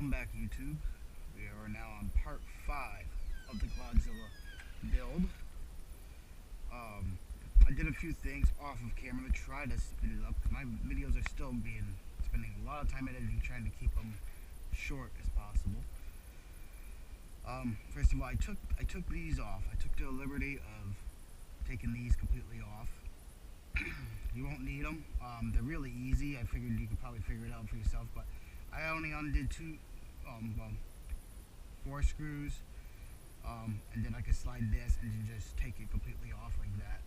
Welcome back, YouTube. We are now on part 5 of the Clodzilla build. I did a few things off of camera to try to speed it up. My videos are still spending a lot of time editing, trying to keep them short as possible. First of all, I took these off. I took the liberty of taking these completely off. You won't need them. They're really easy. I figured you could probably figure it out for yourself, but I only undid 4 screws, and then I could slide this and then just take it completely off like that.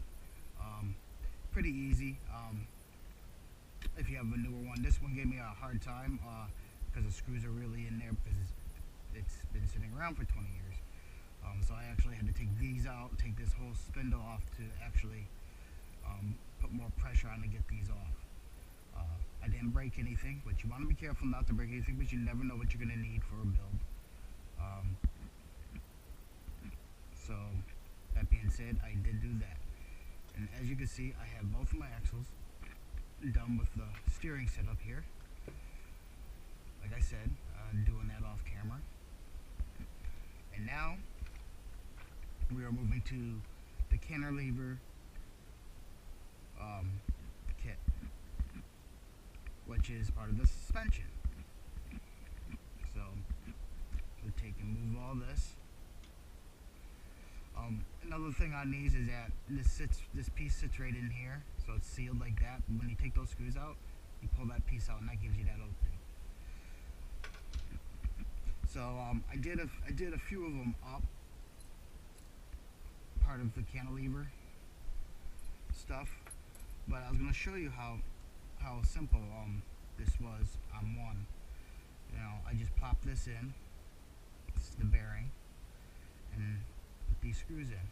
Pretty easy. If you have a newer one, this one gave me a hard time because the screws are really in there because it's been sitting around for 20 years. So I actually had to take these out, take this whole spindle off to actually put more pressure on to get these off. I didn't break anything, but you want to be careful not to break anything because you never know what you're going to need for a build. So that being said, I did do that. And as you can see, I have both of my axles done with the steering setup here. Like I said, doing that off camera. And now we are moving to the cantilever kit, which is part of the suspension. So we'll take and move all this. Another thing on these is that this piece sits right in here, so it's sealed like that. When you take those screws out, you pull that piece out, and that gives you that opening. So I did a few of them up, part of the cantilever stuff, but I was going to show you how simple this was on one. You know, I just plop this in. This is the bearing, and put these screws in.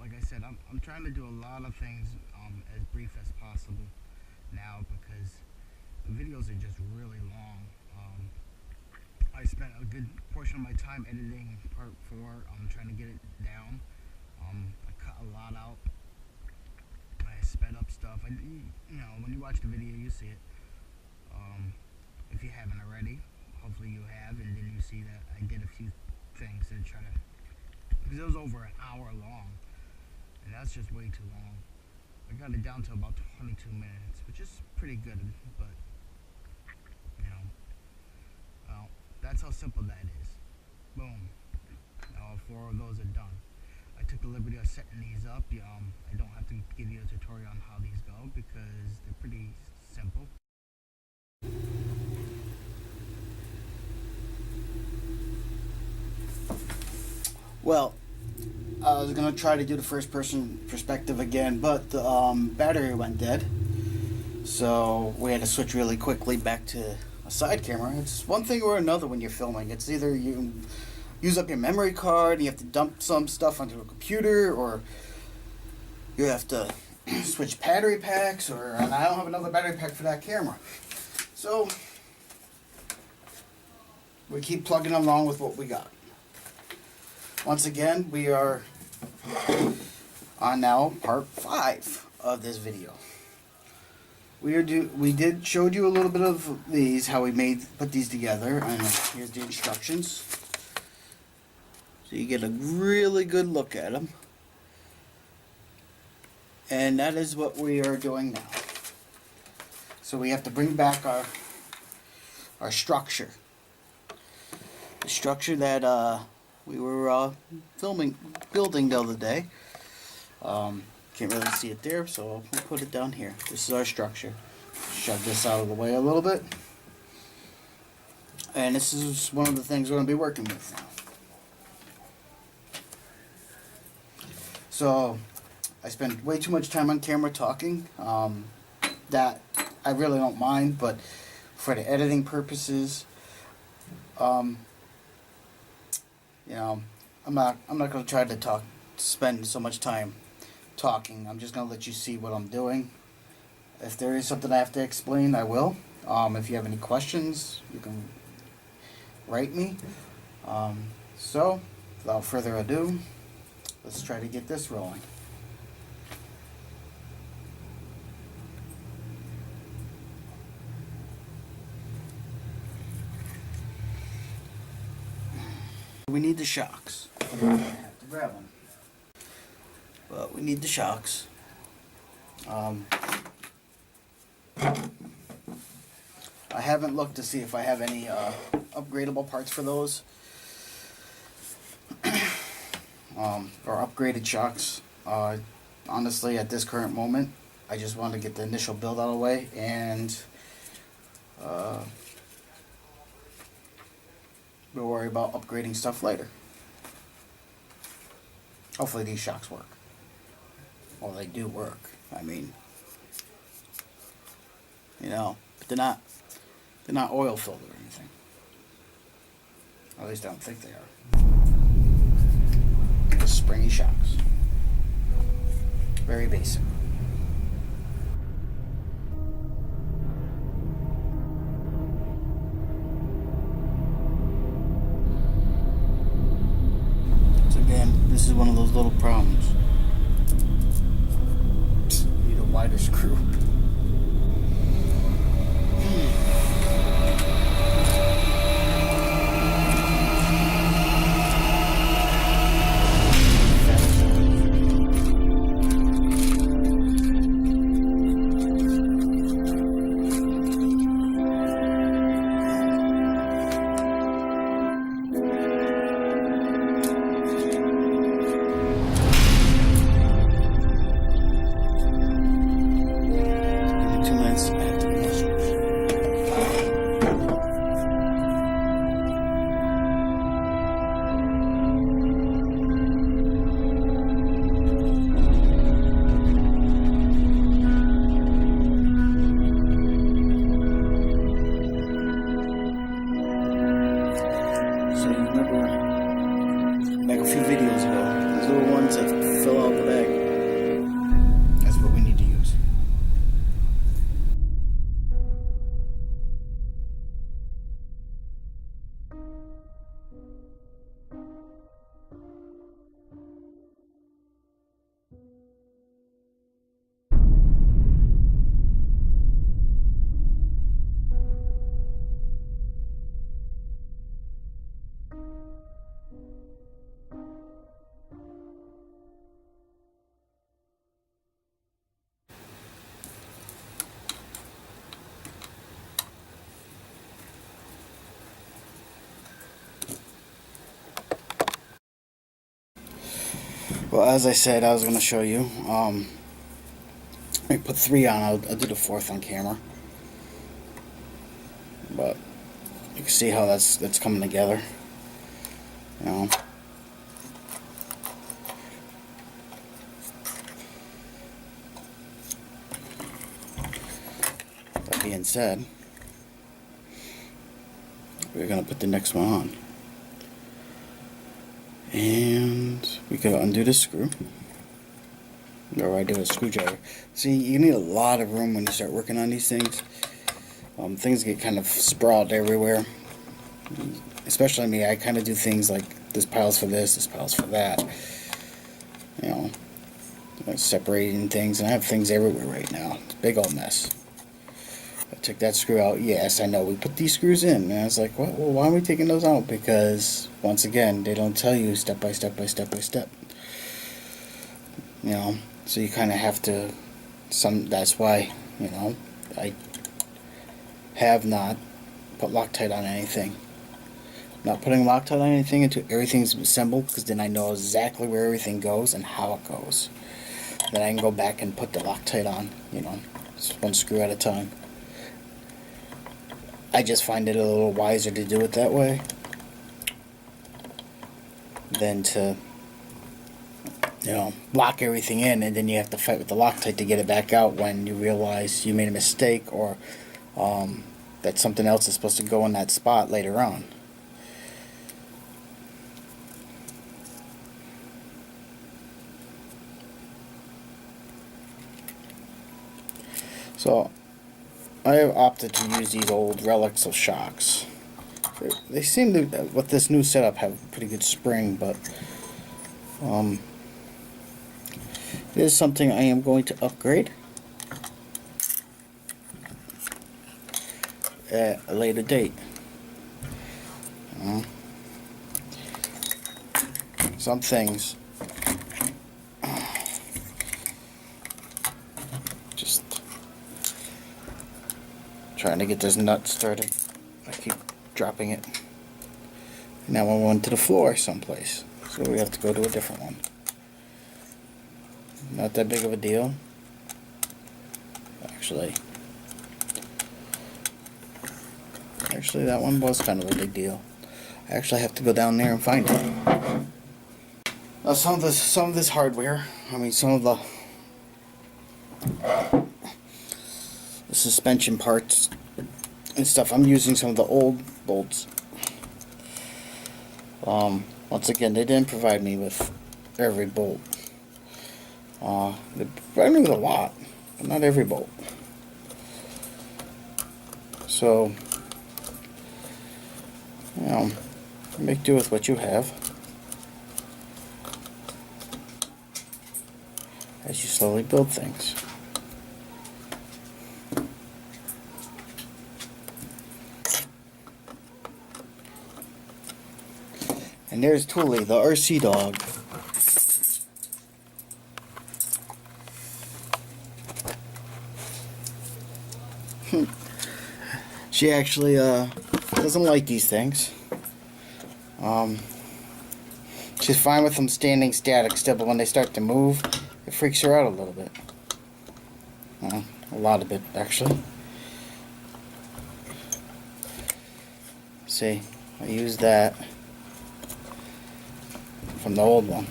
Like I said, I'm trying to do a lot of things as brief as possible now because the videos are just really long. I spent a good portion of my time editing part 4. I'm trying to get it down. I cut a lot out. I sped up stuff. You know, when you watch the video, you see it. If you haven't already, hopefully you have, and then you see that I did a few things to try to, because it was over an hour long, and that's just way too long. I got it down to about 22 minutes, which is pretty good, but you know, well, that's how simple that is. Boom. Now all 4 of those are done. I took the liberty of setting these up. I don't have to give you a tutorial on how these go because they're pretty simple. Well, I was going to try to do the first person perspective again, but the battery went dead. So we had to switch really quickly back to a side camera. It's one thing or another when you're filming. It's either you use up your memory card, you have to dump some stuff onto a computer, or you have to switch battery packs, and I don't have another battery pack for that camera. So we keep plugging along with what we got. Once again, we are on now part 5 of this video. We did showed you a little bit of these, how we put these together, and here's the instructions. So you get a really good look at them. And that is what we are doing now. So we have to bring back our structure. The structure that we were building the other day. Can't really see it there, so I'll put it down here. This is our structure. Shove this out of the way a little bit. And this is one of the things we're going to be working with now. So I spent way too much time on camera talking. That I really don't mind, but for the editing purposes, you know, I'm not going to try to spend so much time talking. I'm just going to let you see what I'm doing. If there is something I have to explain, I will. If you have any questions, you can write me. So without further ado, let's try to get this rolling. we need the shocks. I have to grab them. But we need the shocks. I haven't looked to see if I have any upgradable parts for those. Or upgraded shocks. Honestly, at this current moment, I just want to get the initial build out of the way, and we'll worry about upgrading stuff later. Hopefully these shocks work. Well, they do work. I mean, you know, but they're not oil filled or anything. At least I don't think they are. Just springy shocks. Very basic. So again, this is one of those little problems. Need a wider screw. Like a few videos ago, these little ones that fill out the bag. That's what we need to use. Well, as I said, I was going to show you. I put 3 on. I'll do the 4th on camera. But you can see how that's coming together. You know. That being said, we're going to put the next one on. And we can undo the screw. Or I do a screwdriver. See, you need a lot of room when you start working on these things. Things get kind of sprawled everywhere. Especially me, I kind of do things like this pile's for this pile's for that. You know, separating things, and I have things everywhere right now. It's a big old mess. I took that screw out. Yes, I know, we put these screws in. And I was like, well, why are we taking those out? Because, once again, they don't tell you step by step by step by step. You know, so you kind of have to, that's why, you know, I have not put Loctite on anything. Not putting Loctite on anything until everything's assembled, because then I know exactly where everything goes and how it goes. Then I can go back and put the Loctite on, you know, just one screw at a time. I just find it a little wiser to do it that way than to, you know, lock everything in and then you have to fight with the Loctite to get it back out when you realize you made a mistake, or that something else is supposed to go in that spot later on. So I have opted to use these old relics of shocks. They seem to, with this new setup, have pretty good spring, but it is something I am going to upgrade at a later date. some things. Just trying to get this nut started. I keep dropping it. Now I went to the floor someplace, so we have to go to a different one. Not that big of a deal. Actually, that one was kind of a big deal. I actually have to go down there and find it. Now, some of this hardware, I mean, some of the suspension parts and stuff, I'm using some of the old bolts. Once again, they didn't provide me with every bolt. They provided me with a lot, but not every bolt. So, you know, make do with what you have as you slowly build things. And there's Toolie, the RC dog. She actually doesn't like these things. She's fine with them standing static still, but when they start to move, it freaks her out a little bit. A lot of it, actually. See, I used that from the old one.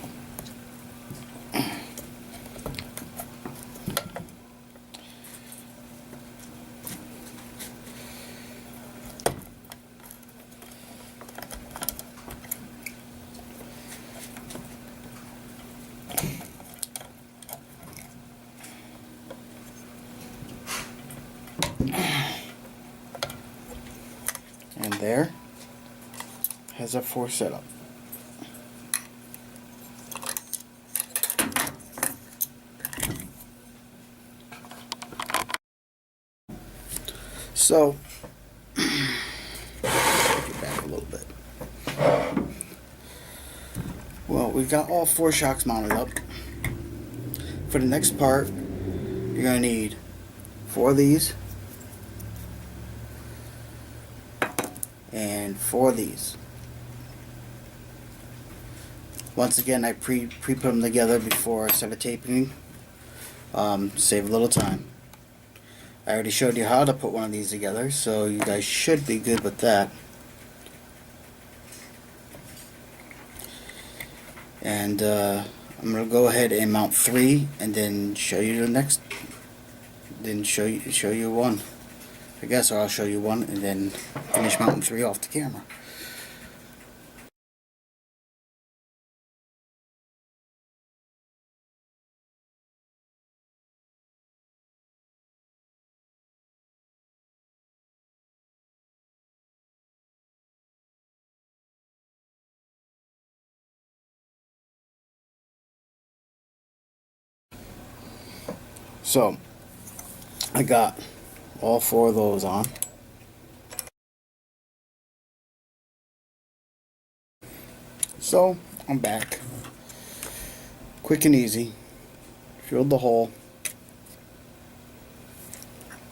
And there has our 4 setup. So, take it back a little bit. Well, we've got all 4 shocks mounted up. For the next part, you're going to need 4 of these and 4 of these. Once again, I pre-put them together before I started taping. Save a little time. I already showed you how to put one of these together, so you guys should be good with that. And I'm gonna go ahead and mount 3, and then show you the next. Then show you 1. I guess, or I'll show you 1, and then finish mounting 3 off the camera. So, I got all 4 of those on. So, I'm back. Quick and easy. Drilled the hole.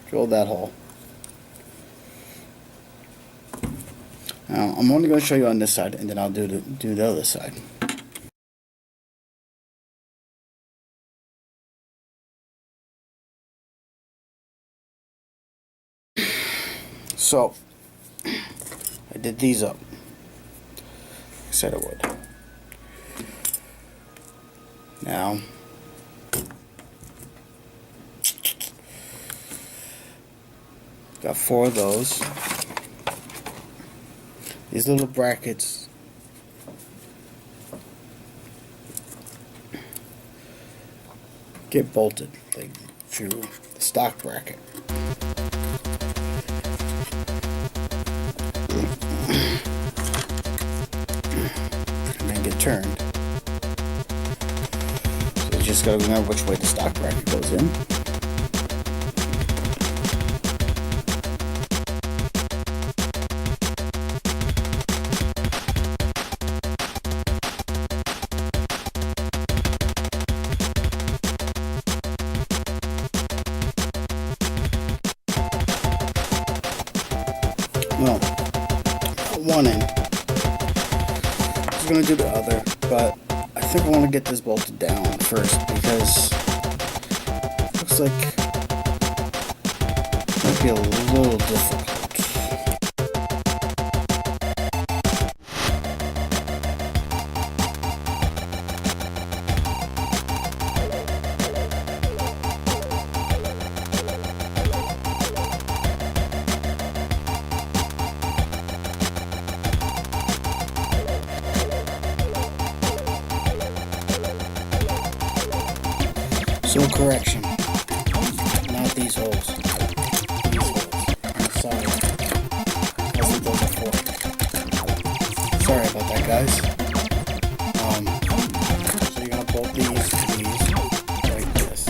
Drilled that hole. Now, I'm only going to show you on this side, and then I'll do the other side. So, I did these up. I said I would. Now, got 4 of those. These little brackets get bolted like through the stock bracket. And then get turned. So you just gotta remember which way the stock bracket goes in. Well, put one in. I was gonna do the other, but I think I want to get this bolted down first because it looks like it might be a little difficult. So correction, not these holes. These holes on the side, as we did before. Sorry about that, guys. So you're gonna bolt these to these like this.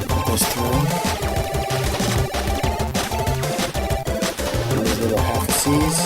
Put this through. These little half C's.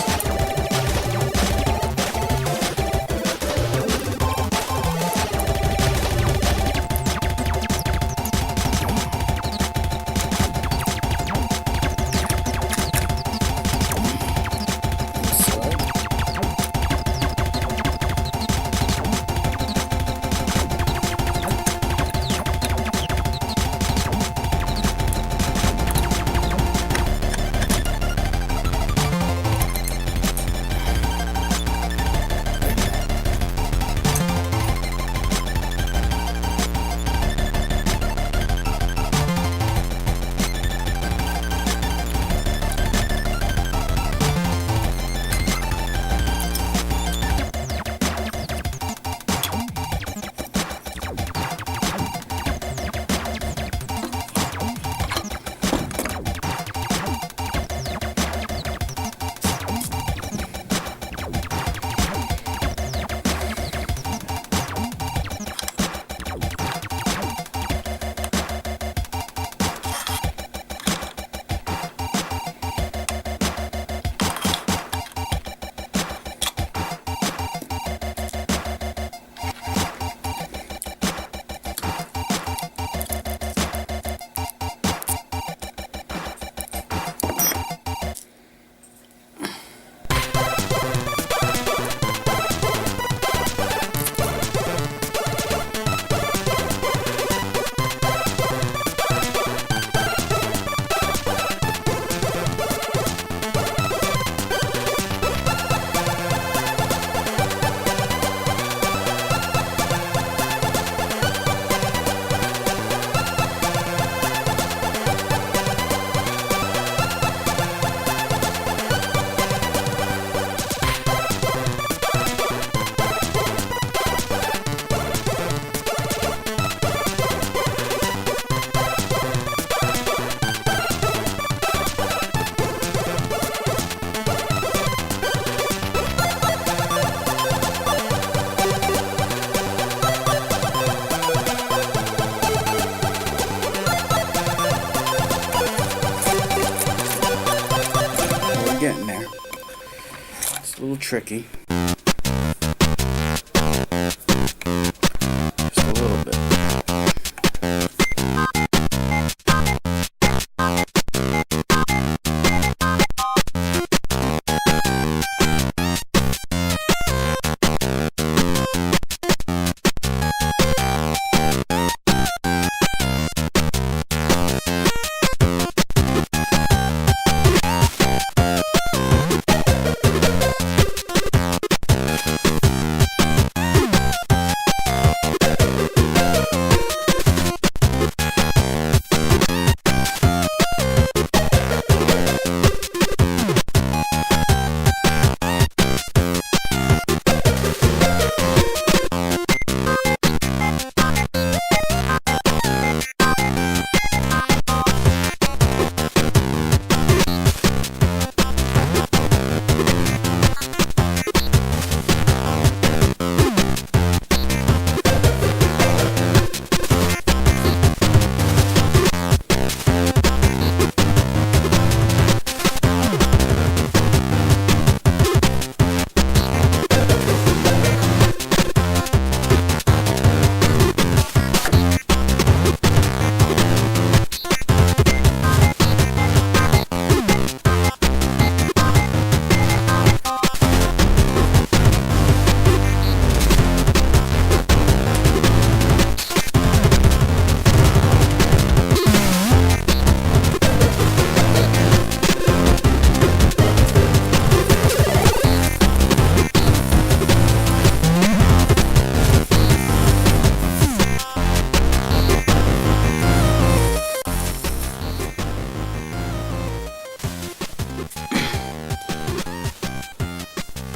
Getting there. It's a little tricky. Just a little bit.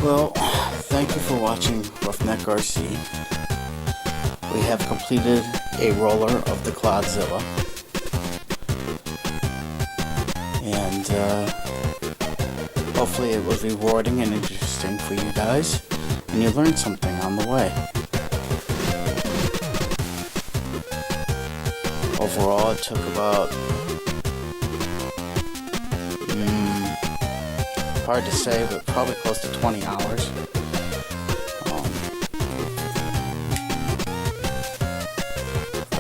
Well, thank you for watching Roughneck R.C. We have completed a roller of the Clodzilla. And hopefully it was rewarding and interesting for you guys. And you learned something on the way. Overall, it took about hard to say, but probably close to 20 hours.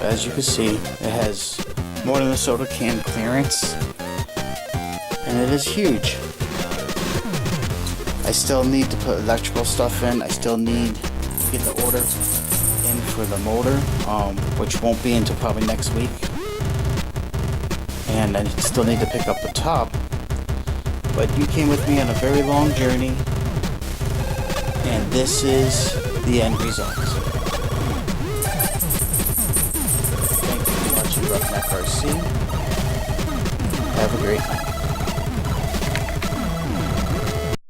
As you can see, it has more than a soda can clearance, and it is huge. I still need to put electrical stuff in. I still need to get the order in for the motor, which won't be until probably next week. And I still need to pick up the top. But you came with me on a very long journey, and this is the end result. Thank you for watching Roughneck R.C. Have a great night.